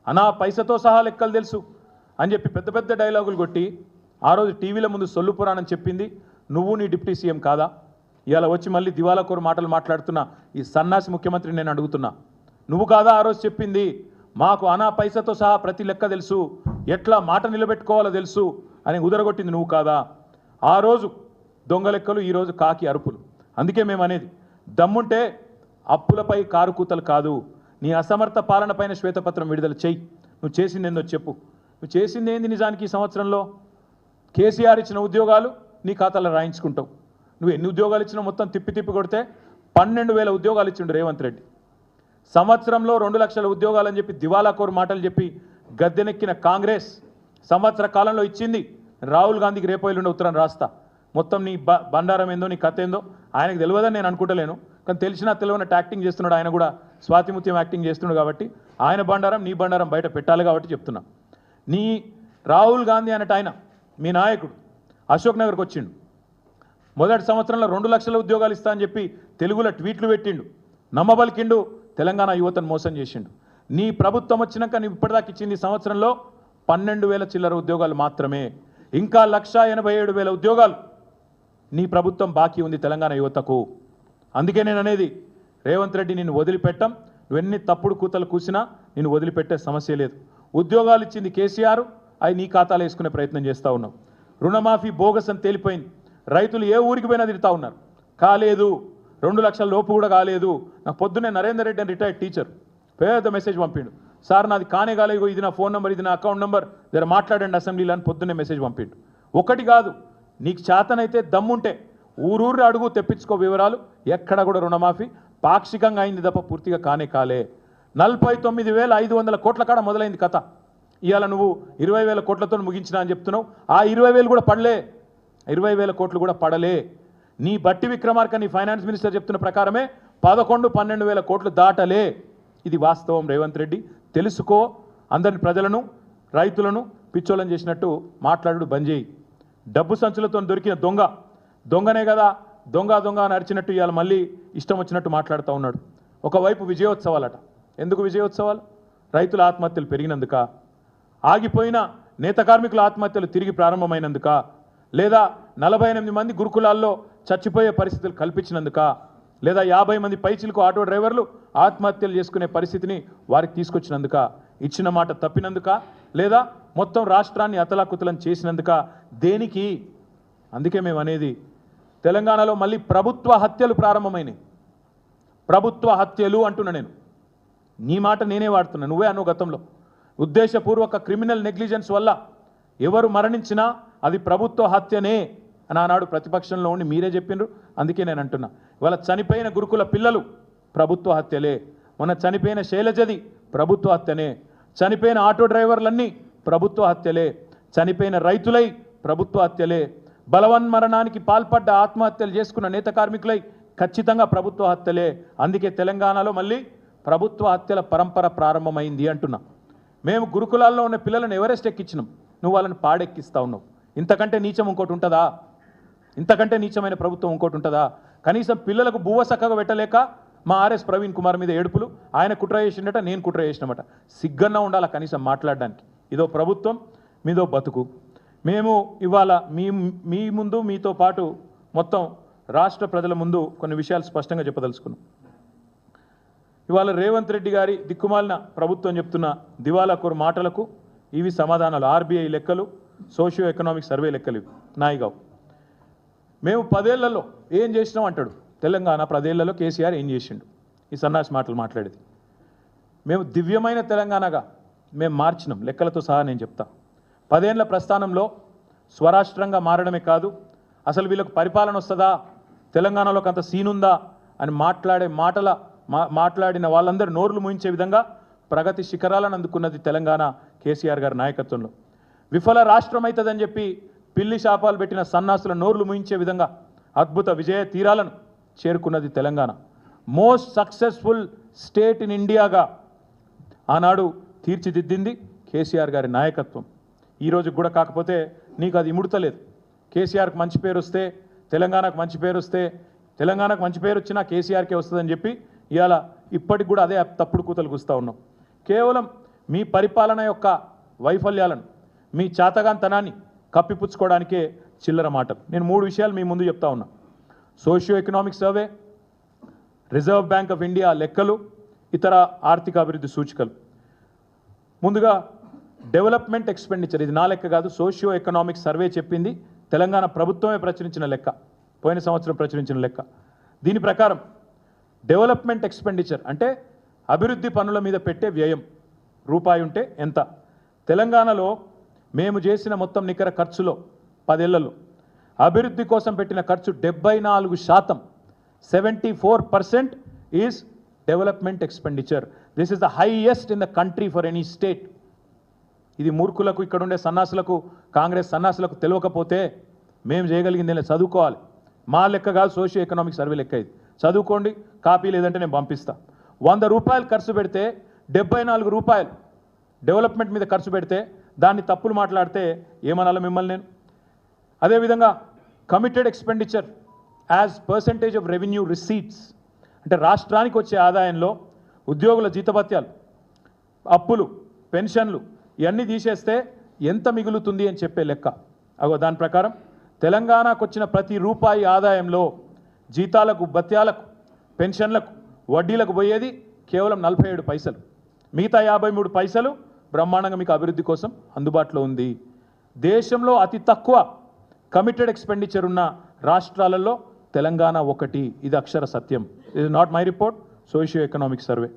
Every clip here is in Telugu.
అనా పైసతో సహా లెక్కలు తెలుసు అని చెప్పి పెద్ద పెద్ద డైలాగులు కొట్టి ఆ రోజు టీవీల ముందు సొల్లు పురాణం చెప్పింది నువ్వు నీ డిప్యూటీ సీఎం కాదా? ఇవాళ వచ్చి మళ్ళీ దివాలాకోరు మాటలు మాట్లాడుతున్నా ఈ సన్నాసి ముఖ్యమంత్రి నేను అడుగుతున్నా, నువ్వు కాదా ఆ రోజు చెప్పింది మాకు అనా పైసతో సహా ప్రతి లెక్క తెలుసు, ఎట్లా మాట నిలబెట్టుకోవాలో తెలుసు అని ఉదరగొట్టింది నువ్వు కాదా? ఆ రోజు దొంగ లెక్కలు, ఈరోజు కాకి అరుపులు. అందుకే మేము అనేది దమ్ముంటే అప్పులపై కారు కూతలు కాదు, నీ అసమర్థ పాలన పైన శ్వేతపత్రం విడుదల చెయ్యి. నువ్వు చేసింది ఏందో చెప్పు. నువ్వు చేసింది ఏంది నిజానికి? ఈ సంవత్సరంలో కేసీఆర్ ఇచ్చిన ఉద్యోగాలు నీ ఖాతాలో రాయించుకుంటావు. నువ్వు ఎన్ని ఉద్యోగాలు ఇచ్చినా మొత్తం తిప్పి తిప్పి కొడితే 12,000 ఉద్యోగాలు ఇచ్చిండు రేవంత్ రెడ్డి. సంవత్సరంలో 2 లక్షల ఉద్యోగాలని చెప్పి దివాలాకోరు మాటలు చెప్పి గద్దెనెక్కిన కాంగ్రెస్ సంవత్సర కాలంలో ఇచ్చింది. రాహుల్ గాంధీకి రేపు ఎల్లుండి ఉత్తరం రాస్తా, మొత్తం నీ బండారం ఏందో నీ కథ ఏందో ఆయనకు తెలియదని నేను అనుకుంటలేను, కానీ తెలిసినా తెలియనట్టు యాక్టింగ్ చేస్తున్నాడు. ఆయన కూడా స్వాతిముత్యం యాక్టింగ్ చేస్తున్నాడు కాబట్టి ఆయన బండారం నీ బండారం బయట పెట్టాలి కాబట్టి చెప్తున్నా. నీ రాహుల్ గాంధీ అన్నట్టు ఆయన మీ నాయకుడు అశోక్ నగర్కి వచ్చిండు, మొదటి సంవత్సరంలో 2 లక్షల ఉద్యోగాలు ఇస్తా అని చెప్పి తెలుగులో ట్వీట్లు పెట్టిండు, నమ్మబలికిండు, తెలంగాణ యువతను మోసం చేసిండు. నీ ప్రభుత్వం వచ్చినాక నువ్వు ఇప్పటిదాకా ఇచ్చింది సంవత్సరంలో 12,000 చిల్లర ఉద్యోగాలు మాత్రమే. ఇంకా 1,87,000 ఉద్యోగాలు నీ ప్రభుత్వం బాకీ ఉంది తెలంగాణ యువతకు. అందుకే నేను అనేది రేవంత్ రెడ్డి నిన్ను వదిలిపెట్టం, నువ్వెన్ని తప్పుడు కూతలు కూసినా నిన్ను వదిలిపెట్టే సమస్య లేదు. ఉద్యోగాలు ఇచ్చింది కేసీఆర్, అవి నీ ఖాతాలో వేసుకునే ప్రయత్నం చేస్తూ ఉన్నావు. రుణమాఫీ బోగస్ అని తేలిపోయింది. రైతులు ఏ ఊరికి పోయినా తిరుగుతూ ఉన్నారు, కాలేదు, 2 లక్షల లోపు కూడా కాలేదు. నాకు పొద్దున్నే నరేందర్ రెడ్డి అని రిటైర్డ్ టీచర్ పెద్ద మెసేజ్ పంపిండు, సార్ నాది కానే కాలేదు, ఇది నా ఫోన్ నెంబర్, ఇది నా అకౌంట్ నెంబర్, జర మాట్లాడండి అసెంబ్లీలో అని పొద్దున్నే మెసేజ్ పంపిండు. ఒకటి కాదు, నీకు చేతనైతే దమ్ముంటే ఊరూరు అడుగు తెప్పించుకో వివరాలు. ఎక్కడ కూడా రుణమాఫీ పాక్షికంగా అయింది తప్ప పూర్తిగా కానే కాలే. 49,500 కోట్ల కాడ మొదలైంది కథ. ఇవాళ నువ్వు 20,000 కోట్లతో ముగించినా అని చెప్తున్నావు. ఆ 20,000 కూడా పడలే, 20,000 కోట్లు కూడా పడలే. నీ బట్టి విక్రమార్క నీ ఫైనాన్స్ మినిస్టర్ చెప్తున్న ప్రకారమే 11-12,000 కోట్లు దాటలే. ఇది వాస్తవం రేవంత్ రెడ్డి, తెలుసుకో. అందరిని ప్రజలను రైతులను పిచ్చోళ్ళని చేసినట్టు మాట్లాడు బంద్ చేయి. డబ్బు సంచులతో దొరికిన దొంగనే కదా దొంగ అని అరిచినట్టు ఇవాళ మళ్ళీ ఇష్టం వచ్చినట్టు మాట్లాడుతూ ఉన్నాడు. ఒకవైపు విజయోత్సవాలట. ఎందుకు విజయోత్సవాలు? రైతుల ఆత్మహత్యలు పెరిగినందుక, ఆగిపోయిన నేత కార్మికుల ఆత్మహత్యలు తిరిగి ప్రారంభమైనందుక, లేదా 48 మంది గురుకులాల్లో చచ్చిపోయే పరిస్థితులు కల్పించినందుక, లేదా 50 మంది పైచిలకు ఆటో డ్రైవర్లు ఆత్మహత్యలు చేసుకునే పరిస్థితిని వారికి తీసుకొచ్చినందుక, ఇచ్చిన మాట తప్పినందుక, లేదా మొత్తం రాష్ట్రాన్ని అతలాకుతలం చేసినందుక, దేనికి? అందుకే మేము అనేది తెలంగాణలో మళ్ళీ ప్రభుత్వ హత్యలు ప్రారంభమైనాయి. ప్రభుత్వ హత్యలు అంటున్నా నేను, నీ మాట నేనే వాడుతున్నా, నువ్వే అను గతంలో. ఉద్దేశపూర్వక క్రిమినల్ నెగ్లిజెన్స్ వల్ల ఎవరు మరణించినా అది ప్రభుత్వ హత్యనే అని ఆనాడు ప్రతిపక్షంలో ఉండి మీరే చెప్పిండ్రు. అందుకే నేను అంటున్నా, ఇవాళ చనిపోయిన గురుకుల పిల్లలు ప్రభుత్వ హత్యలే, మొన్న చనిపోయిన శైలజది ప్రభుత్వ హత్యనే, చనిపోయిన ఆటో డ్రైవర్లన్నీ ప్రభుత్వ హత్యలే, చనిపోయిన రైతులై ప్రభుత్వ హత్యలే, బలవన్మరణానికి పాల్పడ్డ ఆత్మహత్యలు చేసుకున్న నేత కార్మికులై ఖచ్చితంగా ప్రభుత్వ హత్యలే. అందుకే తెలంగాణలో మళ్ళీ ప్రభుత్వ హత్యల పరంపర ప్రారంభమైంది అంటున్నా. మేము గురుకులాల్లో ఉన్న పిల్లలను ఎవరెస్ట్ ఎక్కించినాం, నువ్వు వాళ్ళని పాడెక్కిస్తా ఉన్నావు. ఇంతకంటే నీచం ఇంకోటి ఉంటుందా? ఇంతకంటే నీచమైన ప్రభుత్వం ఇంకోటి ఉంటుందా? కనీసం పిల్లలకు బువ్వ చక్కగా పెట్టలేక మా ఆర్ఎస్ ప్రవీణ్ కుమార్ మీద ఏడుపులు, ఆయన కుట్ర చేసిండట, నేను కుట్ర చేసినమాట. సిగ్గన్నా ఉండాలా కనీసం మాట్లాడడానికి. ఇదో ప్రభుత్వం, మీదో బతుకు. మేము ఇవాళ మీ ముందు మీతో పాటు మొత్తం రాష్ట్ర ప్రజల ముందు కొన్ని విషయాలు స్పష్టంగా చెప్పదలుచుకున్నాం. ఇవాళ రేవంత్ రెడ్డి గారి దిక్కుమాలిన ప్రభుత్వం చెప్తున్న దివాలాకోరు మాటలకు ఇవి సమాధానాలు. ఆర్బీఐ లెక్కలు, సోషియో ఎకనామిక్ సర్వే లెక్కలు ఇవి నాయిగావు. మేము 10 ఏళ్లలో ఏం చేసినాం అంటాడు. తెలంగాణ 10 ఏళ్లలో కేసీఆర్ ఏం చేసిండు? ఈ సన్నాసి మాటలు మాట్లాడేది. మేము దివ్యమైన తెలంగాణగా మేము మార్చినాం, లెక్కలతో సహా నేను చెప్తా. 10 ఏళ్ల ప్రస్థానంలో స్వరాష్ట్రంగా మారడమే కాదు, అసలు వీళ్ళకు పరిపాలన వస్తుందా, తెలంగాణలోకి అంత సీనుందా అని మాట్లాడిన వాళ్ళందరూ నోర్లు ముయించే విధంగా ప్రగతి శిఖరాలను అందుకున్నది తెలంగాణ కేసీఆర్ గారి నాయకత్వంలో. విఫల రాష్ట్రం అవుతుందని చెప్పి పిల్లి శాపాలు పెట్టిన సన్నాసుల నోర్లు ముయించే విధంగా అద్భుత విజయ తీరాలను చేరుకున్నది Telangana. Most successful state in ఇండియాగా ఆనాడు తీర్చిదిద్దింది కేసీఆర్ గారి నాయకత్వం. ఈరోజు కూడా కాకపోతే నీకు అది ఇముడతలేదు. కేసీఆర్కి మంచి పేరు వస్తే, తెలంగాణకు మంచి పేరు వస్తే, తెలంగాణకు మంచి పేరు వచ్చినా కేసీఆర్కే వస్తుందని చెప్పి ఇవాళ ఇప్పటికి కూడా అదే తప్పుడు కూతలు కూస్తూ ఉన్నాం. కేవలం మీ పరిపాలన యొక్క వైఫల్యాలను మీ చాతగాంతనాన్ని కప్పిపుచ్చుకోవడానికే చిల్లర మాటలు. నేను 3 విషయాలు మీ ముందు చెప్తా ఉన్నా. Socio economic survey, reserve bank of India లెక్కలు, ఇతర ఆర్థిక అభివృద్ధి సూచికలు. ముందుగా డెవలప్మెంట్ ఎక్స్పెండిచర్, ఇది నా లెక్క కాదు, సోషియో ఎకనామిక్ సర్వే చెప్పింది, తెలంగాణ ప్రభుత్వమే ప్రచురించిన లెక్క, పోయిన సంవత్సరం ప్రచురించిన లెక్క. దీని ప్రకారం డెవలప్మెంట్ ఎక్స్పెండిచర్ అంటే అభివృద్ధి పనుల మీద పెట్టే వ్యయం రూపాయి ఉంటే ఎంత. తెలంగాణలో మేము చేసిన మొత్తం నికర ఖర్చులో 10 ఏళ్లలో అభివృద్ధి కోసం పెట్టిన ఖర్చు 74%, 74% is development expenditure. This is the highest in the country for any state. ఇది మూర్ఖులకు, ఇక్కడ ఉండే సన్నాసులకు, కాంగ్రెస్ సన్నాసులకు తెలియకపోతే మేము చేయగలిగింది నేను చదువుకోవాలి. మా లెక్క కాదు, సోషియో ఎకనామిక్ సర్వే లెక్క ఇది. చదువుకోండి, కాపీ లేదంటే నేను పంపిస్తా. 100 రూపాయలు ఖర్చు పెడితే 74 రూపాయలు డెవలప్మెంట్ మీద ఖర్చు పెడితే దాన్ని తప్పులు మాట్లాడితే ఏమనాలి మిమ్మల్ని నేను. అదేవిధంగా committed expenditure as percentage of revenue receipts అంటే రాష్ట్రానికి వచ్చే ఆదాయంలో ఉద్యోగుల జీతభత్యాలు, అప్పులు, పెన్షన్లు ఇవన్నీ తీసేస్తే ఎంత మిగులుతుంది అని చెప్పే లెక్క. దాని ప్రకారం తెలంగాణకు వచ్చిన ప్రతి రూపాయి ఆదాయంలో జీతాలకు, భత్యాలకు, పెన్షన్లకు, వడ్డీలకు పోయేది కేవలం 47 పైసలు. మిగతా 53 పైసలు బ్రహ్మాండంగా మీకు అభివృద్ధి కోసం అందుబాటులో ఉంది. దేశంలో అతి తక్కువ కమిటెడ్ ఎక్స్పెండిచర్ ఉన్న రాష్ట్రాలలో తెలంగాణ ఒకటి. ఇది అక్షర సత్యం. ఇది not my report, socio economic survey.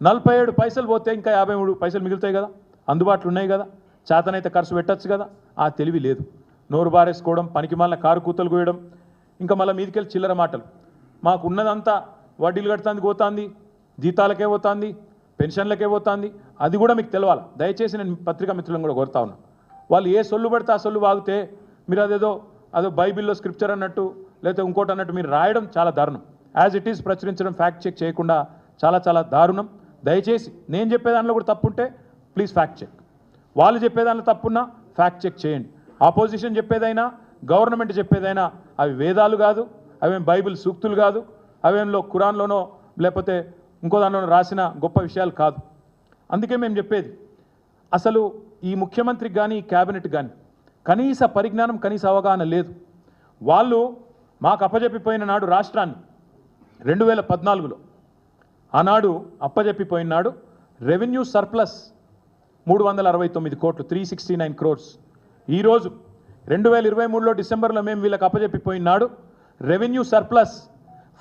47 పైసలు పోతే ఇంకా 53 పైసలు మిగులుతాయి కదా, అందుబాటులో ఉన్నాయి కదా, చేతనైతే ఖర్చు పెట్టచ్చు కదా. ఆ తెలివి లేదు. నోరు బారేసుకోవడం, పనికి మాలిన కారు కూతలు కోయడం, ఇంకా మళ్ళీ మీదికెళ్ళి చిల్లర మాటలు. మాకు ఉన్నదంతా వడ్డీలు కడుతుంది, పోతుంది, జీతాలకే పోతుంది, పెన్షన్లకే పోతుంది. అది కూడా మీకు తెలవాలి. దయచేసి నేను పత్రికా మిత్రులను కూడా కోరుతా ఉన్నా. వాళ్ళు ఏ సొల్లు పడితే ఆ సొల్లు వాగితే మీరు అదో బైబిల్లో స్క్రిప్చర్ అన్నట్టు లేకపోతే ఇంకోటి అన్నట్టు మీరు రాయడం చాలా దారుణం. యాజ్ ఇట్ ఈస్ ప్రచురించడం, ఫ్యాక్ట్ చెక్ చేయకుండా చాలా చాలా దారుణం. దయచేసి నేను చెప్పేదానిలో కూడా తప్పుంటే ప్లీజ్ ఫ్యాక్ట్ చెక్. వాళ్ళు చెప్పేదానిలో తప్పున్నా ఫ్యాక్ట్ చెక్ చేయండి. ఆపోజిషన్ చెప్పేదైనా, గవర్నమెంట్ చెప్పేదైనా అవి వేదాలు కాదు, అవేం బైబిల్ సూక్తులు కాదు, అవేంలో ఖురాన్లోనో లేకపోతే ఇంకో దానిలోనో రాసిన గొప్ప విషయాలు కాదు. అందుకే మేము చెప్పేది, అసలు ఈ ముఖ్యమంత్రికి కానీ ఈ క్యాబినెట్ కానీ కనీస పరిజ్ఞానం, కనీస అవగాహన లేదు. వాళ్ళు మాకు అప్పజెప్పిపోయిన నాడు రాష్ట్రాన్ని 2014లో ఆనాడు అప్పజెప్పిపోయిన నాడు రెవెన్యూ సర్ప్లస్ 369 కోట్లు, 369 crores. ఈరోజు 2023లో డిసెంబర్లో మేము వీళ్ళకి అప్పజెప్పిపోయిన నాడు రెవెన్యూ సర్ప్లస్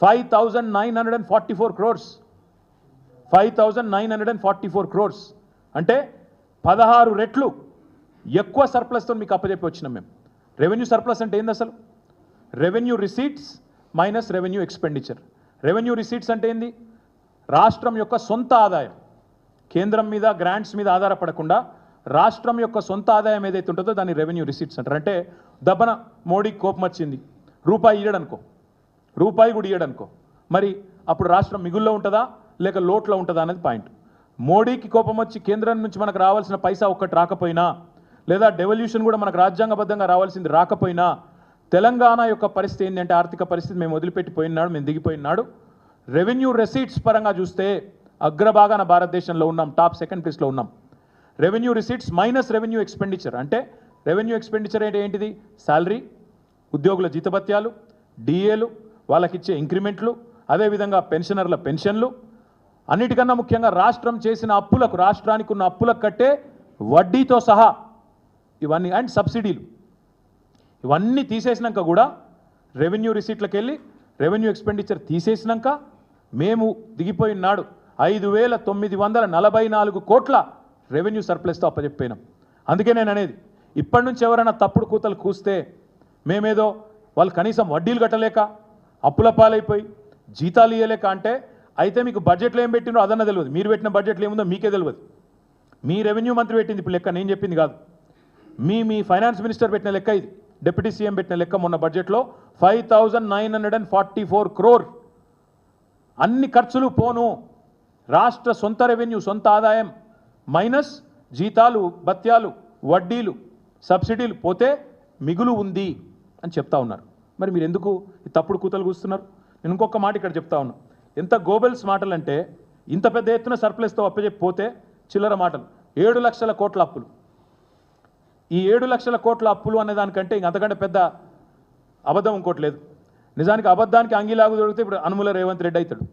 5,944 crores. 5,944 crores అంటే 16 రెట్లు ఎక్కువ సర్ప్లస్తో మీకు అప్పచెప్పి వచ్చినాం మేము. రెవెన్యూ సర్ప్లస్ అంటే ఏంది అసలు? Revenue receipts minus revenue expenditure. Revenue receipts అంటే ఏంది? రాష్ట్రం యొక్క సొంత ఆదాయం, కేంద్రం మీద గ్రాంట్స్ మీద ఆధారపడకుండా రాష్ట్రం యొక్క సొంత ఆదాయం ఏదైతే ఉంటుందో దాన్ని రెవెన్యూ రిసీట్స్ అంటారు. అంటే దబ్బన మోడీకి కోపం వచ్చింది, రూపాయి ఇయ్యడనుకో, రూపాయి కూడా ఇయ్యడనుకో, మరి అప్పుడు రాష్ట్రం మిగుల్లో ఉంటుందా లేక లోట్లో ఉంటుందా అనేది పాయింట్. మోడీకి కోపం వచ్చి కేంద్రం నుంచి మనకు రావాల్సిన పైసా ఒక్కటి రాకపోయినా, లేదా డెవల్యూషన్ కూడా మనకు రాజ్యాంగబద్ధంగా రావాల్సింది రాకపోయినా, తెలంగాణ యొక్క పరిస్థితి ఏంటంటే ఆర్థిక పరిస్థితి మేము వదిలిపెట్టిపోయినాడు, మేము దిగిపోయినాడు. రెవెన్యూ రెసీట్స్ పరంగా చూస్తే అగ్రభాగాన భారతదేశంలో ఉన్నాం, టాప్ 2nd ప్లేస్లో ఉన్నాం. Revenue receipts minus revenue expenditure అంటే రెవెన్యూ ఎక్స్పెండిచర్ అంటే ఏంటిది? శాలరీ, ఉద్యోగుల జీతభత్యాలు, డిఏలు, వాళ్ళకి ఇచ్చే ఇంక్రిమెంట్లు, అదేవిధంగా పెన్షనర్ల పెన్షన్లు, అన్నిటికన్నా ముఖ్యంగా రాష్ట్రం చేసిన అప్పులకు, రాష్ట్రానికి ఉన్న అప్పులకు కట్టే వడ్డీతో సహా ఇవన్నీ, అండ్ సబ్సిడీలు, ఇవన్నీ తీసేసినాక కూడా రెవెన్యూ రిసీట్లకు వెళ్ళి రెవెన్యూ ఎక్స్పెండిచర్ తీసేసినాక మేము దిగిపోయిన నాడు 5,944 కోట్ల రెవెన్యూ సర్ప్లస్తో అప్పచెప్పినాం. అందుకే నేను అనేది, ఇప్పటి నుంచి ఎవరైనా తప్పుడు కూతలు కూస్తే మేమేదో వాళ్ళు కనీసం వడ్డీలు కట్టలేక అప్పుల పాలైపోయి జీతాలు ఇవ్వలేక అంటే, అయితే మీకు బడ్జెట్లో ఏం పెట్టినో అదన్నా తెలియదు. మీరు పెట్టిన బడ్జెట్లో ఏముందో మీకే తెలియదు. మీ రెవెన్యూ మంత్రి పెట్టింది ఇప్పుడు లెక్క, నేను చెప్పింది కాదు. మీ ఫైనాన్స్ మినిస్టర్ పెట్టిన లెక్క ఇది. డిప్యూటీ సీఎం పెట్టిన లెక్క మొన్న బడ్జెట్లో 5,944 crore. అన్ని ఖర్చులు పోను, రాష్ట్ర సొంత రెవెన్యూ, సొంత ఆదాయం మైనస్ జీతాలు, భత్యాలు, వడ్డీలు, సబ్సిడీలు పోతే మిగులు ఉంది అని చెప్తా ఉన్నారు. మరి మీరు ఎందుకు ఈ తప్పుడు కూతలు కూస్తున్నారు? నేను ఇంకొక మాట ఇక్కడ చెప్తా ఉన్నా. ఎంత గోబెల్స్ మాటలు అంటే, ఇంత పెద్ద ఎత్తున సర్ప్లస్తో అప్పచెప్పి పోతే చిల్లర మాటలు. 7 లక్షల కోట్ల అప్పులు. ఈ 7 లక్షల కోట్ల అప్పులు అనే దానికంటే ఇంక అంతకంటే పెద్ద అబద్ధం ఇంకోటి లేదు. నిజానికి అబద్ధానికి అంగీలాగు దొరికితే ఇప్పుడు అనుముల రేవంత్ రెడ్డి అవుతాడు.